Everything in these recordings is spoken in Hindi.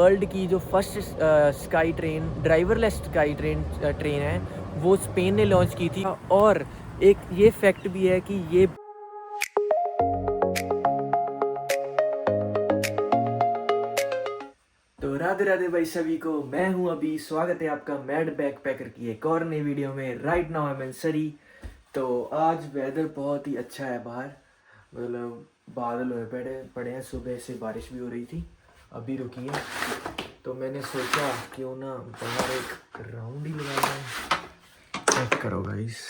वर्ल्ड की जो first sky train, driverless sky train है, वो स्पेन ने लॉन्च की थी। और एक ये फैक्ट भी है कि ये तो राधे राधे भाई सभी को, मैं हूं अभी। स्वागत है आपका मैड बैकपैकर की एक और नई वीडियो में। राइट नाउ आई एम इन सरी। तो आज वेदर बहुत ही अच्छा है बाहर, मतलब बादल हुए पड़े हैं। सुबह से बारिश भी हो रही थी, अभी रुकी है। तो मैंने सोचा क्यों ना बाहर एक राउंड ही लगा लें। चेक करो गाइस,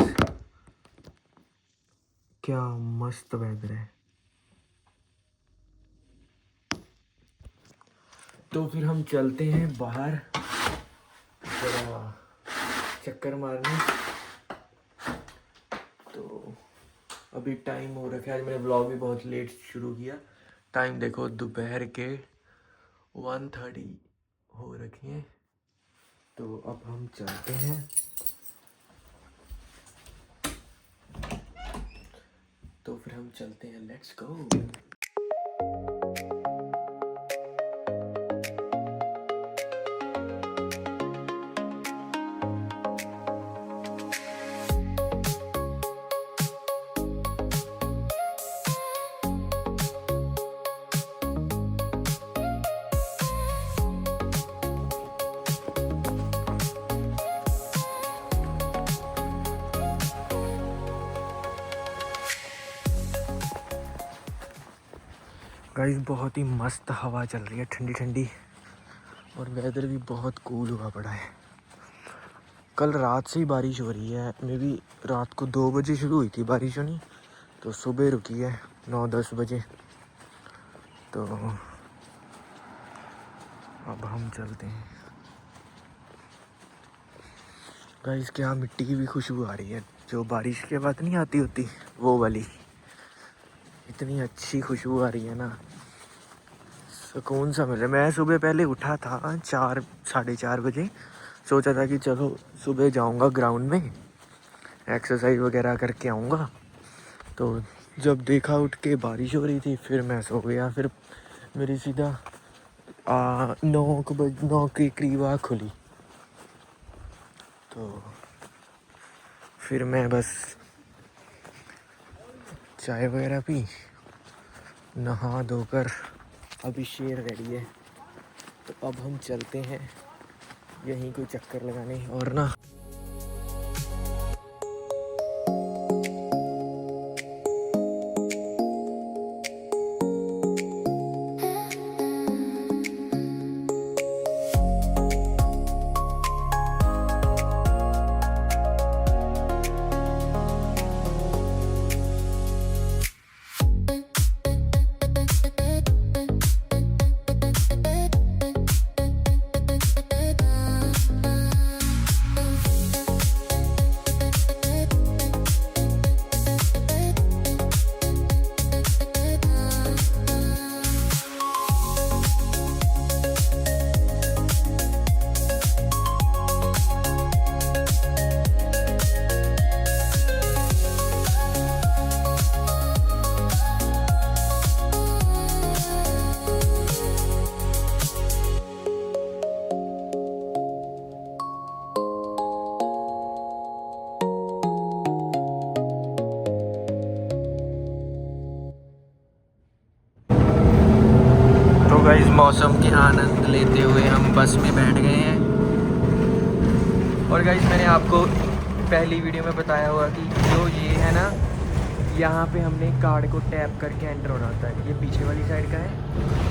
क्या मस्त वेदर है। तो फिर हम चलते हैं बाहर जरा चक्कर मारने। तो अभी टाइम हो रखा है, आज मैंने व्लॉग भी बहुत लेट शुरू किया। टाइम देखो, दोपहर के 1:30 हो रखे हैं। तो अब हम चलते हैं। तो फिर हम चलते हैं, लेट्स गो। गाइस बहुत ही मस्त हवा चल रही है, ठंडी ठंडी, और वेदर भी बहुत कूल हुआ पड़ा है। कल रात से ही बारिश हो रही है, मे बी रात को 2 बजे शुरू हुई थी बारिश होनी, तो सुबह रुकी है 9-10 बजे। तो अब हम चलते हैं। गाइस क्या मिट्टी की भी खुशबू आ रही है, जो बारिश के बाद नहीं आती होती वो वाली। इतनी अच्छी खुशबू आ रही है ना, सुकून सा मिल रहा है। मैं सुबह पहले उठा था 4-4:30 बजे, सोचा था कि चलो सुबह जाऊंगा ग्राउंड में, एक्सरसाइज वगैरह करके आऊँगा। तो जब देखा उठ के बारिश हो रही थी, फिर मैं सो गया। फिर मेरी सीधा 9 के करीब आँख खुली। तो फिर मैं बस चाय वगैरह पी, नहा धोकर अभी शेर रेडी है। तो अब हम चलते हैं यहीं कोई चक्कर लगाने। और ना गाइस मौसम के आनंद लेते हुए हम बस में बैठ गए हैं। और गाइस मैंने आपको पहली वीडियो में बताया हुआ कि जो ये है ना, यहाँ पे हमने कार्ड को टैप करके एंटर होना होता है। ये पीछे वाली साइड का है,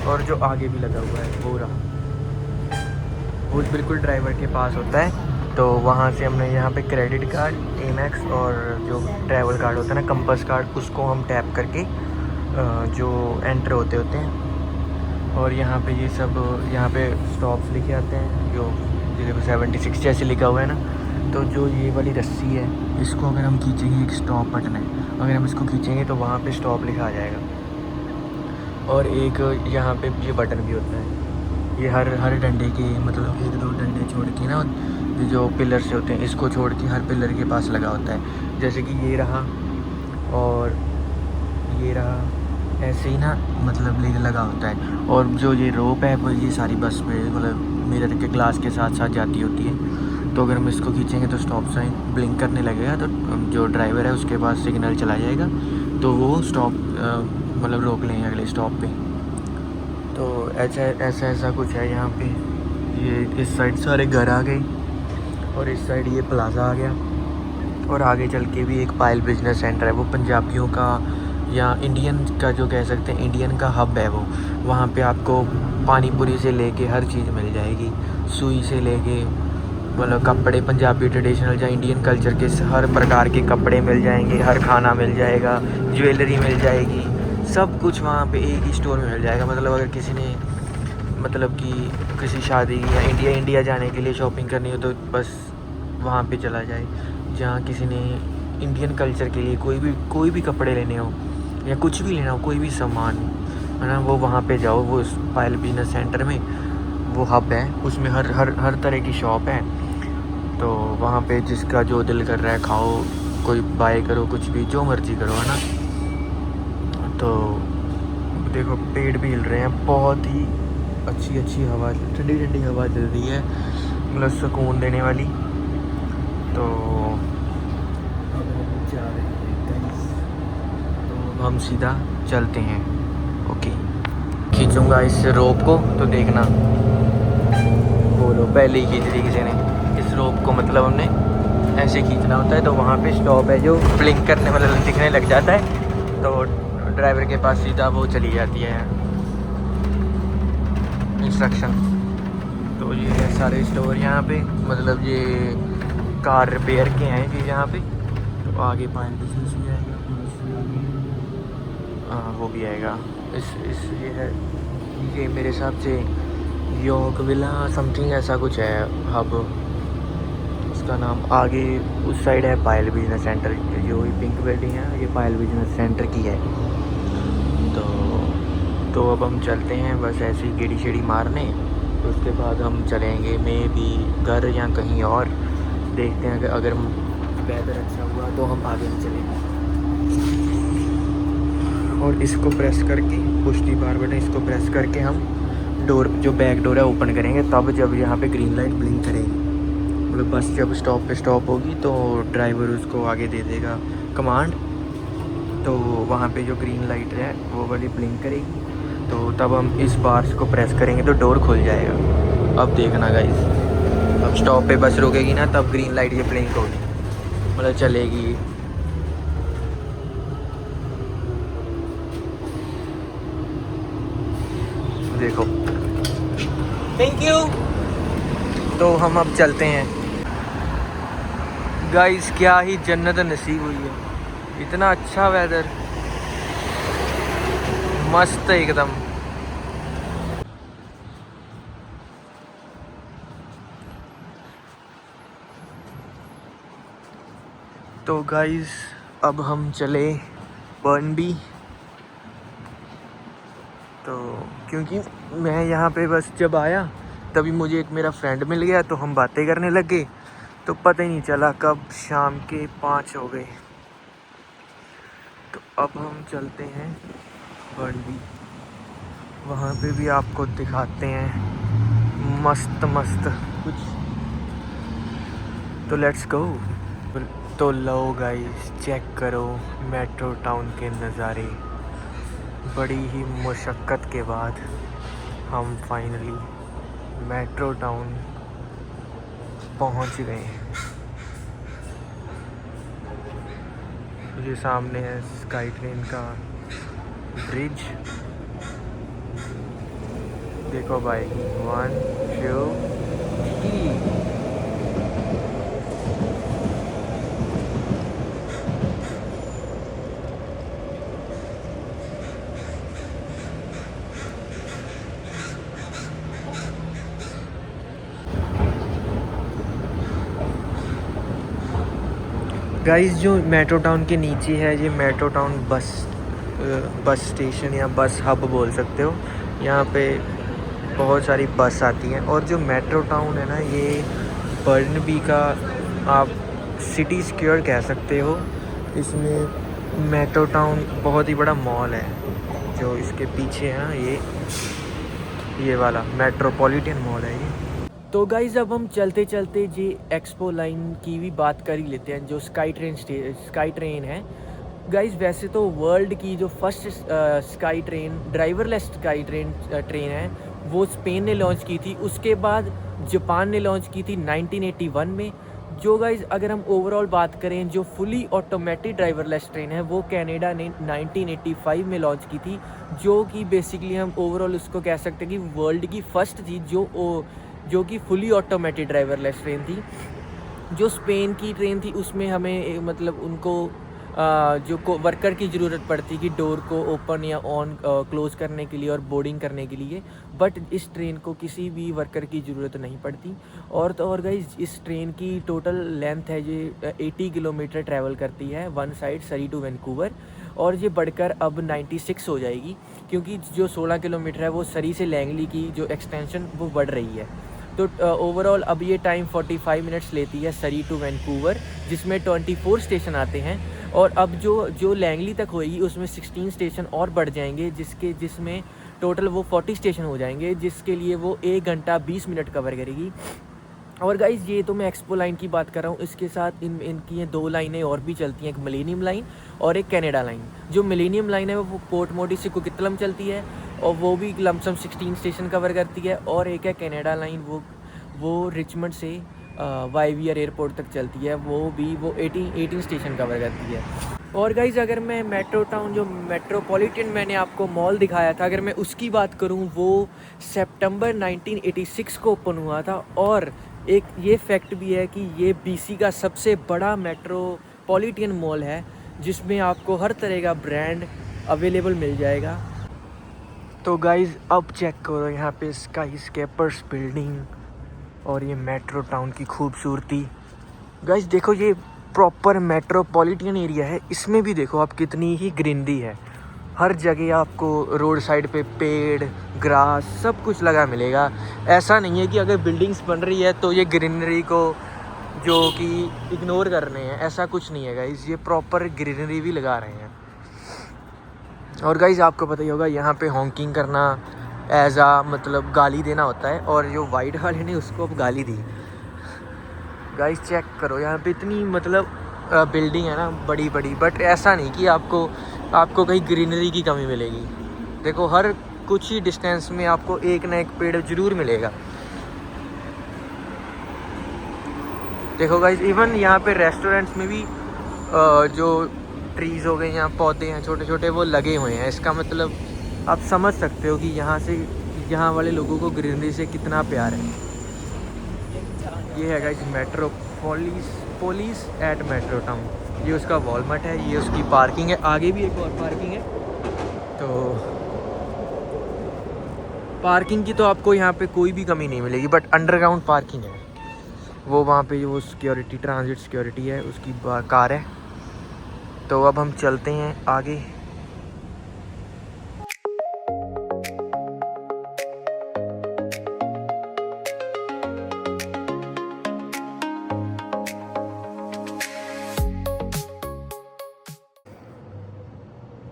और जो आगे भी लगा हुआ है वो रहा, वो बिल्कुल ड्राइवर के पास होता है। तो वहाँ से हमने यहाँ पे क्रेडिट कार्ड, एमैक्स और जो ट्रैवल कार्ड होता है ना, कंपास कार्ड, उसको हम टैप करके जो एंटर होते हैं। और यहाँ पे ये सब, यहाँ पे स्टॉप्स लिखे आते हैं, जो देखो 76 जैसे लिखा हुआ है ना। तो जो ये वाली रस्सी है, इसको अगर हम खींचेंगे, एक स्टॉप बटन है, अगर हम इसको खींचेंगे तो वहाँ पे स्टॉप लिखा आ जाएगा। और एक यहाँ पे ये बटन भी होता है, ये हर डंडे के, मतलब 1-2 डंडे छोड़ के ना, जो पिलर से होते हैं, इसको छोड़ के हर पिलर के पास लगा होता है। जैसे कि ये रहा, और ये रहा, ऐसे ही ना मतलब लेके लगा होता है। और जो ये रोप है वो ये सारी बस पे मतलब मिरर के ग्लास के साथ साथ जाती होती है। तो अगर हम इसको खींचेंगे तो स्टॉप साइन ब्लिंक करने लगेगा, तो जो ड्राइवर है उसके पास सिग्नल चला जाएगा, तो वो स्टॉप मतलब रोक लेंगे अगले स्टॉप पे। तो ऐसा कुछ है यहाँ पे। ये इस साइड सारे घर आ गए और इस साइड ये प्लाजा आ गया। और आगे चल के भी एक पायल बिजनेस सेंटर है, वो पंजाबियों का या इंडियन का जो कह सकते हैं इंडियन का हब है वो। वहाँ पे आपको पानी पूरी से लेके हर चीज़ मिल जाएगी, सुई से लेके मतलब कपड़े पंजाबी ट्रेडिशनल या इंडियन कल्चर के हर प्रकार के कपड़े मिल जाएंगे, हर खाना मिल जाएगा, ज्वेलरी मिल जाएगी, सब कुछ वहाँ पे एक ही स्टोर में मिल जाएगा। मतलब अगर किसी ने मतलब कि किसी शादी या इंडिया जाने के लिए शॉपिंग करनी हो तो बस वहाँ पे चला जाए। जहाँ किसी ने इंडियन कल्चर के लिए कोई भी कपड़े लेने हो या कुछ भी लेना हो, कोई भी सामान है ना, वो वहाँ पे जाओ। वो पायल बिजनेस सेंटर में वो हब है, उसमें हर तरह की शॉप है। तो वहाँ पे जिसका जो दिल कर रहा है खाओ, कोई बाय करो, कुछ भी जो मर्ज़ी करो, है ना। तो देखो पेड़ भी हिल रहे हैं, बहुत ही अच्छी हवा, ठंडी हवा चल रही है, मतलब सुकून देने वाली। तो अब हम जा रहे हैं गाइस, तो हम सीधा चलते हैं। ओके, खींचूँगा इस रोप को तो देखना। बोलो, पहले ही खींच दी किसी ने इस रोप को, मतलब हमने ऐसे खींचना होता है। तो वहाँ पे स्टॉप है जो ब्लिंक करने मतलब दिखने लग जाता है, तो ड्राइवर के पास सीधा वो चली जाती है इंस्ट्रक्शन। तो ये है सारे स्टोर यहाँ पे, मतलब ये कार रिपेयर के हैं कि यहाँ पे। तो आगे पायल बिजनेस भी आएगा, हाँ वो भी आएगा। इस ये है, ये मेरे हिसाब से योग विला समथिंग ऐसा कुछ है हब उसका नाम। आगे उस साइड है पायल बिजनेस सेंटर, जो ये पिंक बिल्डिंग है ये पायल बिजनेस सेंटर की है। तो अब हम चलते हैं बस ऐसे ही गेड़ी शेड़ी मारने। तो उसके बाद हम चलेंगे मे भी घर या कहीं और, देखते हैं अगर वेदर अच्छा हुआ तो हम आगे भी चलेंगे। और इसको प्रेस करके पुश दी बार बटन, इसको प्रेस करके हम डोर जो बैक डोर है ओपन करेंगे, तब जब यहाँ पे ग्रीन लाइट ब्लिंक करेगी, मतलब बस जब स्टॉप पे स्टॉप होगी तो ड्राइवर उसको आगे दे देगा कमांड। तो वहाँ पे जो ग्रीन लाइट है वो वाली ब्लिंक करेगी, तो तब हम इस बार्स को प्रेस करेंगे तो डोर खुल जाएगा। अब देखना गाइस, अब स्टॉप पे बस रुकेगी ना तब ग्रीन लाइट ये ब्लिंक होगी, मतलब चलेगी। देखो, थैंक यू। तो हम अब चलते हैं गाइस, क्या ही जन्नत नसीब हुई है, इतना अच्छा वेदर, मस्त एकदम। तो गाइस अब हम चले बर्नबी। तो क्योंकि मैं यहाँ पे बस जब आया तभी मुझे एक मेरा फ्रेंड मिल गया, तो हम बातें करने लगे, तो पता ही नहीं चला कब शाम के 5 हो गए। तो अब हम चलते हैं बर्नबी, वहाँ पे भी आपको दिखाते हैं मस्त कुछ। तो लेट्स गो। तो लो गाइस, चेक करो मेट्रो टाउन के नज़ारे। बड़ी ही मुशक्क़त के बाद हम फाइनली मेट्रो टाउन पहुंच गए हैं। ये सामने है स्काई ट्रेन का ब्रिज, देखो भाई, 1 2 3। गाइस जो मेट्रो टाउन के नीचे है ये मेट्रो टाउन बस स्टेशन या बस हब बोल सकते हो। यहाँ पे बहुत सारी बस आती हैं, और जो मेट्रो टाउन है ना ये बर्नबी का आप सिटी स्क्वायर कह सकते हो। इसमें मेट्रो टाउन बहुत ही बड़ा मॉल है, जो इसके पीछे है ना, ये वाला मेट्रोपॉलिटन मॉल है ये। तो गाइज़ अब हम चलते चलते जी एक्सपो लाइन की भी बात कर ही लेते हैं, जो स्काई ट्रेन है। गाइज़ वैसे तो वर्ल्ड की जो first sky train, driverless sky train है, वो स्पेन ने लॉन्च की थी। उसके बाद जापान ने लॉन्च की थी 1981 में। जो गाइज़ अगर हम ओवरऑल बात करें, जो फुली ऑटोमेटिक ड्राइवरलेस ट्रेन है, वो कनाडा ने 1985 में लॉन्च की थी, जो कि बेसिकली हम ओवरऑल उसको कह सकते हैं कि वर्ल्ड की फ़र्स्ट थी जो कि फुली ऑटोमेटिक ड्राइवरलेस ट्रेन थी। जो स्पेन की ट्रेन थी उसमें हमें मतलब उनको जो वर्कर की ज़रूरत पड़ती कि डोर को ओपन या ऑन क्लोज़ करने के लिए और बोर्डिंग करने के लिए, बट इस ट्रेन को किसी भी वर्कर की ज़रूरत नहीं पड़ती। और तो और गाइस इस ट्रेन की टोटल लेंथ है ये 80 किलोमीटर ट्रैवल करती है वन साइड, सरी टू वैंकूवर, और ये बढ़कर अब 96 हो जाएगी, क्योंकि जो 16 किलोमीटर है वो सरी से लैंगली की जो एक्सटेंशन वो बढ़ रही है। तो ओवरऑल अब ये टाइम 45 मिनट्स लेती है सरी टू वैंकूवर, जिसमें 24 स्टेशन आते हैं। और अब जो लैंगली तक होएगी उसमें 16 स्टेशन और बढ़ जाएंगे, जिसमें टोटल वो 40 स्टेशन हो जाएंगे, जिसके लिए वो 1 घंटा 20 मिनट कवर करेगी। और गाइज़ ये तो मैं एक्सपो लाइन की बात कर रहा हूँ, इसके साथ इनकी ये 2 लाइनें और भी चलती हैं, एक मिलेनियम लाइन और एक कनाडा लाइन। जो मिलेनियम लाइन है वो पोर्ट मोडी से कोकितलम चलती है और वो भी लमसम 16 स्टेशन कवर करती है। और एक है कनाडा लाइन, वो रिचमंड से वाईवीआर एयरपोर्ट तक चलती है, वो 18 स्टेशन कवर करती है। और गाइज़ अगर मैं मेट्रो टाउन, जो मेट्रोपॉलिटन मैंने आपको मॉल दिखाया था, अगर मैं उसकी बात करूं, वो सितंबर 1986 को ओपन हुआ था। और एक ये फैक्ट भी है कि ये बीसी का सबसे बड़ा मेट्रोपॉलिटन मॉल है, जिसमें आपको हर तरह का ब्रांड अवेलेबल मिल जाएगा। तो गाइज़ अब चेक करो यहाँ पे स्काईस्केपर्स बिल्डिंग और ये मेट्रो टाउन की खूबसूरती। गाइज़ देखो ये प्रॉपर मेट्रोपॉलिटन एरिया है, इसमें भी देखो आप कितनी ही ग्रीनरी है। हर जगह आपको रोड साइड पे पेड़, ग्रास सब कुछ लगा मिलेगा। ऐसा नहीं है कि अगर बिल्डिंग्स बन रही है तो ये ग्रीनरी को जो कि इग्नोर कर रहे हैं, ऐसा कुछ नहीं है गाइज़, ये प्रॉपर ग्रीनरी भी लगा रहे हैं। और गाइज़ आपको पता ही होगा यहाँ पे हॉकिंग करना मतलब गाली देना होता है, और जो वाइट वाले ने उसको अब गाली दी। गाइस चेक करो यहाँ पे इतनी मतलब बिल्डिंग है ना बड़ी बड़ी, बट ऐसा नहीं कि आपको कहीं ग्रीनरी की कमी मिलेगी। देखो हर कुछ ही डिस्टेंस में आपको एक ना एक पेड़ ज़रूर मिलेगा। देखो गाइस इवन यहाँ पे रेस्टोरेंट्स में भी जो ट्रीज़ हो गए, यहाँ पौधे हैं छोटे छोटे, वो लगे हुए हैं। इसका मतलब आप समझ सकते हो कि यहाँ वाले लोगों को ग्रीनरी से कितना प्यार है। ये है guys Metropolis at Metro Town, ये उसका वॉलमार्ट है, ये उसकी पार्किंग है, आगे भी एक और पार्किंग है। तो पार्किंग की तो आपको यहाँ पे कोई भी कमी नहीं मिलेगी, बट अंडरग्राउंड पार्किंग है, वो वहाँ पे जो सिक्योरिटी, ट्रांजिट सिक्योरिटी है, उसकी कार है। तो अब हम चलते हैं आगे।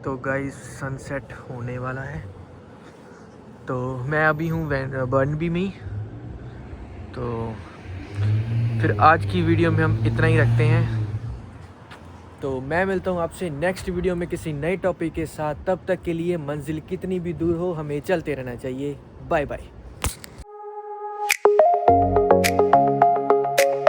तो गाइस सनसेट होने वाला है, तो मैं अभी हूँ बर्नबी में ही। तो फिर आज की वीडियो में हम इतना ही रखते हैं। तो मैं मिलता हूँ आपसे नेक्स्ट वीडियो में किसी नए टॉपिक के साथ। तब तक के लिए मंजिल कितनी भी दूर हो, हमें चलते रहना चाहिए। Bye bye.